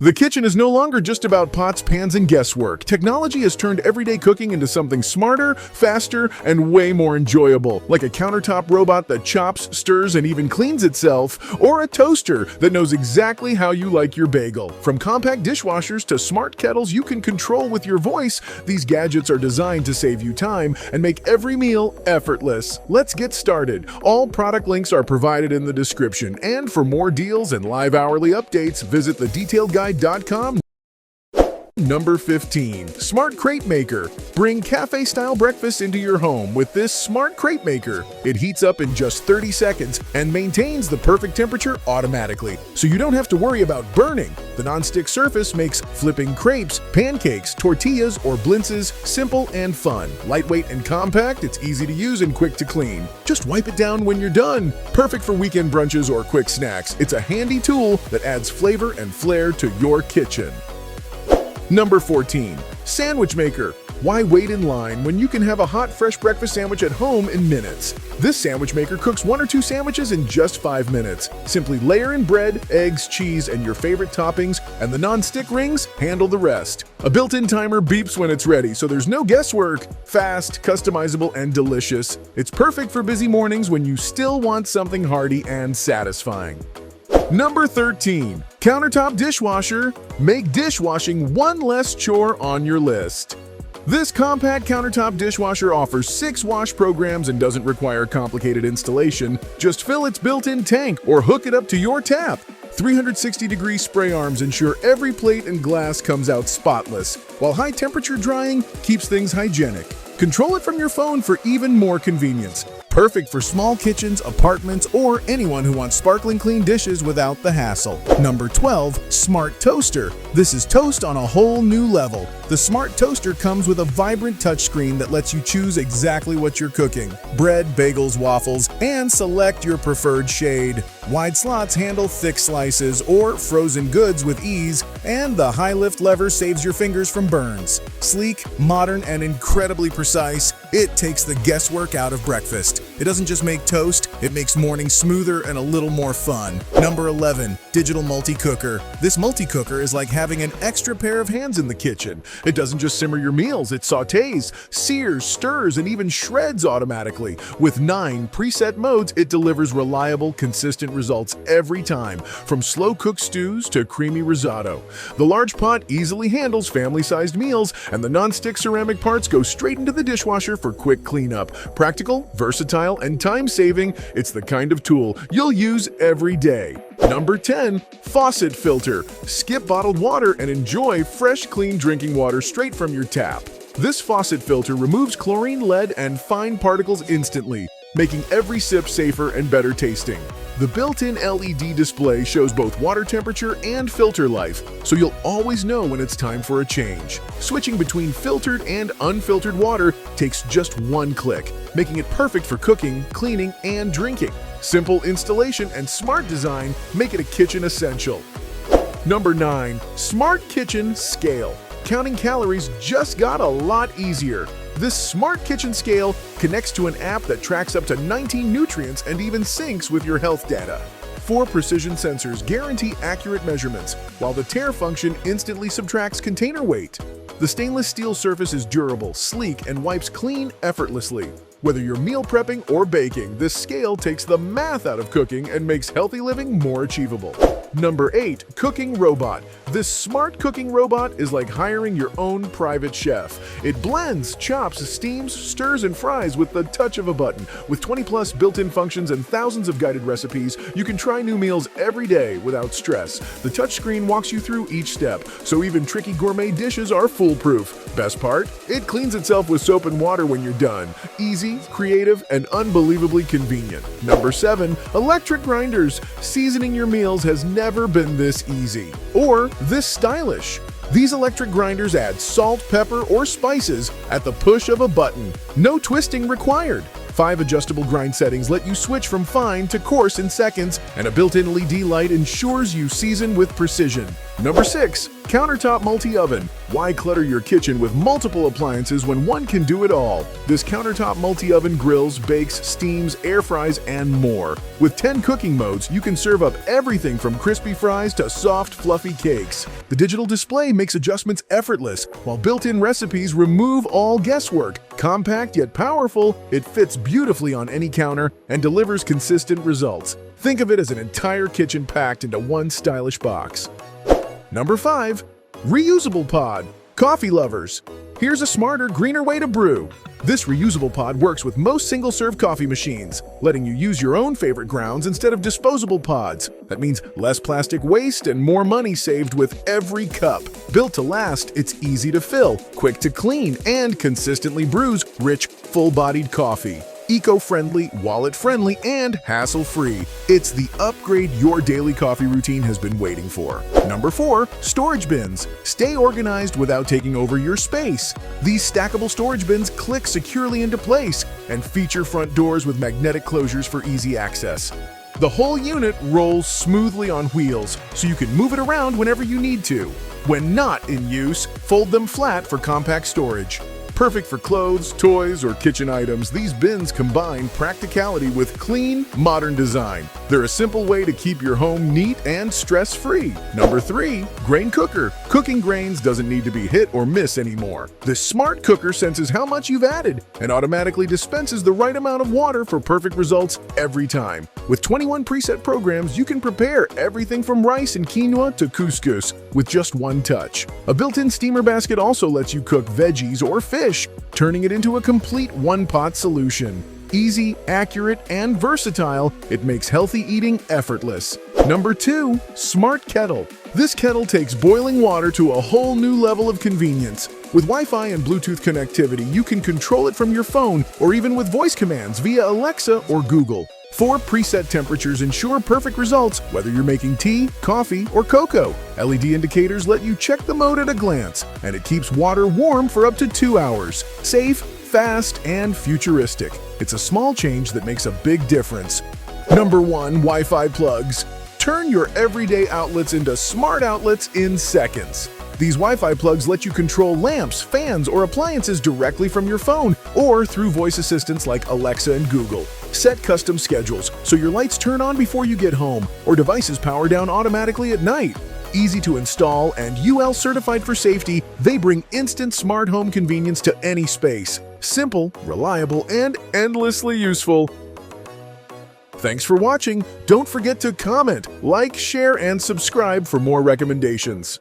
The kitchen is no longer just about pots, pans, and guesswork. Technology has turned everyday cooking into something smarter, faster, and way more enjoyable, like a countertop robot that chops, stirs, and even cleans itself, or a toaster that knows exactly how you like your bagel. From compact dishwashers to smart kettles you can control with your voice, these gadgets are designed to save you time and make every meal effortless. Let's get started. All product links are provided in the description, and for more deals and live hourly updates, visit the detailed guide. Number 15. Smart Crepe Maker. Bring cafe-style breakfast into your home with this smart crepe maker. It heats up in just 30 seconds and maintains the perfect temperature automatically, so you don't have to worry about burning. The non-stick surface makes flipping crepes, pancakes, tortillas, or blintzes simple and fun. Lightweight and compact, it's easy to use and quick to clean. Just wipe it down when you're done. Perfect for weekend brunches or quick snacks. It's a handy tool that adds flavor and flair to your kitchen. Number 14. Sandwich Maker. Why wait in line when you can have a hot, fresh breakfast sandwich at home in minutes? This sandwich maker cooks 1 or 2 sandwiches in just 5 minutes. Simply layer in bread, eggs, cheese, and your favorite toppings, and the non-stick rings handle the rest. A built-in timer beeps when it's ready, so there's no guesswork. Fast, customizable, and delicious. It's perfect for busy mornings when you still want something hearty and satisfying. Number 13. Countertop Dishwasher. Make dishwashing one less chore on your list. This compact countertop dishwasher offers 6 wash programs and doesn't require complicated installation. Just fill its built-in tank or hook it up to your tap. 360-degree spray arms ensure every plate and glass comes out spotless, while high-temperature drying keeps things hygienic. Control it from your phone for even more convenience. Perfect for small kitchens, apartments, or anyone who wants sparkling clean dishes without the hassle. Number 12. Smart Toaster. This is toast on a whole new level. The Smart Toaster comes with a vibrant touchscreen that lets you choose exactly what you're cooking. Bread, bagels, waffles, and select your preferred shade. Wide slots handle thick slices or frozen goods with ease, and the high lift lever saves your fingers from burns. Sleek, modern, and incredibly precise, it takes the guesswork out of breakfast. It doesn't just make toast, it makes mornings smoother and a little more fun. Number 11. Digital Multi-Cooker. This multi-cooker is like having an extra pair of hands in the kitchen. It doesn't just simmer your meals, it sautés, sears, stirs, and even shreds automatically. With 9 preset modes, it delivers reliable, consistent results every time, from slow-cooked stews to creamy risotto. The large pot easily handles family-sized meals, and the non-stick ceramic parts go straight into the dishwasher for quick cleanup. Practical, versatile, and time-saving, it's the kind of tool you'll use every day. Number 10. Faucet Filter. Skip bottled water and enjoy fresh, clean drinking water straight from your tap. This faucet filter removes chlorine, lead, and fine particles instantly, making every sip safer and better tasting. The built-in LED display shows both water temperature and filter life, so you'll always know when it's time for a change. Switching between filtered and unfiltered water takes just 1 click, making it perfect for cooking, cleaning, and drinking. Simple installation and smart design make it a kitchen essential. Number 9. Smart Kitchen Scale. Counting calories just got a lot easier. This smart kitchen scale connects to an app that tracks up to 19 nutrients and even syncs with your health data. 4 precision sensors guarantee accurate measurements, while the tare function instantly subtracts container weight. The stainless steel surface is durable, sleek, and wipes clean effortlessly. Whether you're meal prepping or baking, this scale takes the math out of cooking and makes healthy living more achievable. Number 8. Cooking Robot. This smart cooking robot is like hiring your own private chef. It blends, chops, steams, stirs, and fries with the touch of a button. With 20+ built-in functions and thousands of guided recipes, you can try new meals every day without stress. The touchscreen walks you through each step, so even tricky gourmet dishes are foolproof. Best part? It cleans itself with soap and water when you're done. Easy, creative, and unbelievably convenient. Number 7. Electric grinders. Seasoning your meals has never been this easy or this stylish. These electric grinders add salt, pepper, or spices at the push of a button. No twisting required. 5 adjustable grind settings let you switch from fine to coarse in seconds, and a built-in LED light ensures you season with precision. Number 6. Countertop Multi-Oven. Why clutter your kitchen with multiple appliances when one can do it all? This countertop multi-oven grills, bakes, steams, air fries, and more. With 10 cooking modes, you can serve up everything from crispy fries to soft, fluffy cakes. The digital display makes adjustments effortless, while built-in recipes remove all guesswork. Compact yet powerful, it fits beautifully on any counter and delivers consistent results. Think of it as an entire kitchen packed into one stylish box. Number 5. Reusable Pod. Coffee lovers. Here's a smarter, greener way to brew. This reusable pod works with most single-serve coffee machines, letting you use your own favorite grounds instead of disposable pods. That means less plastic waste and more money saved with every cup. Built to last, it's easy to fill, quick to clean, and consistently brews rich, full-bodied coffee. Eco-friendly, wallet-friendly, and hassle-free. It's the upgrade your daily coffee routine has been waiting for. Number 4. Storage bins. Stay organized without taking over your space. These stackable storage bins click securely into place and feature front doors with magnetic closures for easy access. The whole unit rolls smoothly on wheels, so you can move it around whenever you need to. When not in use, fold them flat for compact storage. Perfect for clothes, toys, or kitchen items, these bins combine practicality with clean, modern design. They're a simple way to keep your home neat and stress-free. Number 3. Grain cooker. Cooking grains doesn't need to be hit or miss anymore. This smart cooker senses how much you've added and automatically dispenses the right amount of water for perfect results every time. With 21 preset programs, you can prepare everything from rice and quinoa to couscous with just one touch. A built-in steamer basket also lets you cook veggies or fish, turning it into a complete one-pot solution. Easy, accurate, and versatile, it makes healthy eating effortless. Number 2. Smart Kettle. This kettle takes boiling water to a whole new level of convenience. With Wi-Fi and Bluetooth connectivity, you can control it from your phone or even with voice commands via Alexa or Google. 4 preset temperatures ensure perfect results whether you're making tea, coffee, or cocoa. LED indicators let you check the mode at a glance, and it keeps water warm for up to 2 hours. Safe, fast, and futuristic. It's a small change that makes a big difference. Number 1. Wi-Fi plugs. Turn your everyday outlets into smart outlets in seconds. These Wi-Fi plugs let you control lamps, fans, or appliances directly from your phone or through voice assistants like Alexa and Google. Set custom schedules so your lights turn on before you get home or devices power down automatically at night. Easy to install and UL certified for safety, they bring instant smart home convenience to any space. Simple, reliable, and endlessly useful. Thanks for watching. Don't forget to comment, like, share, and subscribe for more recommendations.